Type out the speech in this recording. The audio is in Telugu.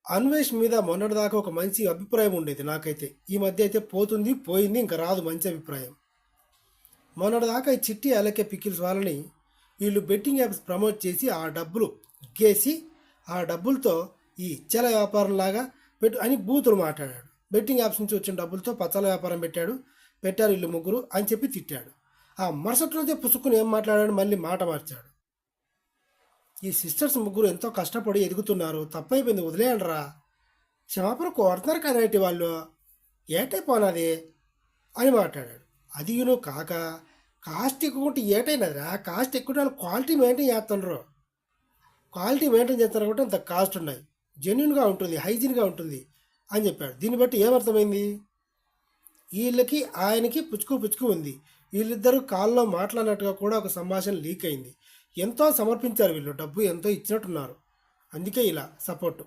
అన్వేష్ మీద మొన్నటిదాకా ఒక మంచి అభిప్రాయం ఉండేది నాకైతే. ఈ మధ్య అయితే పోతుంది, పోయింది, ఇంకా రాదు మంచి అభిప్రాయం. మొన్నటిదాకా ఈ చిట్టి అలకే పికిల్స్ వాళ్ళని వీళ్ళు బెట్టింగ్ యాప్స్ ప్రమోట్ చేసి ఆ డబ్బులు గేసి ఆ డబ్బులతో ఈ ఇచ్చల వ్యాపారం లాగా పెట్టు అని బూతులు మాట్లాడాడు. బెట్టింగ్ యాప్స్ నుంచి వచ్చిన డబ్బులతో పచ్చల వ్యాపారం పెట్టారు వీళ్ళు ముగ్గురు అని చెప్పి తిట్టాడు. ఆ మరుసటి రోజే పుసుక్కుని ఏం మాట్లాడాడు, మళ్ళీ మాట మార్చాడు. ఈ సిస్టర్స్ ముగ్గురు ఎంతో కష్టపడి ఎదుగుతున్నారు, తప్పైపోయింది వదిలేయండిరా, క్షమాపణ కోరుతున్నారు కదేటి వాళ్ళు, ఏటైపోనాది అని మాట్లాడాడు. అది కాక కాస్ట్ ఎక్కువ ఉంటే ఏటైనదిరా, కాస్ట్ ఎక్కువ వాళ్ళు క్వాలిటీ మెయింటైన్ చేస్తున్నారు. క్వాలిటీ మెయింటైన్ చేస్తున్నారు కాబట్టి అంత కాస్ట్ ఉన్నాయి, జెన్యున్గా ఉంటుంది, హైజీన్గా ఉంటుంది అని చెప్పాడు. దీన్ని బట్టి ఏమర్థమైంది, వీళ్ళకి ఆయనకి పుచ్చుకు ఉంది. వీళ్ళిద్దరూ కాల్లో మాట్లాడినట్టుగా కూడా ఒక సంభాషణ లీక్ అయింది. ఎంతో సమర్పించారు వీళ్ళు, డబ్బు ఎంతో ఇచ్చినట్టున్నారు, అందుకే ఇలా సపోర్టు.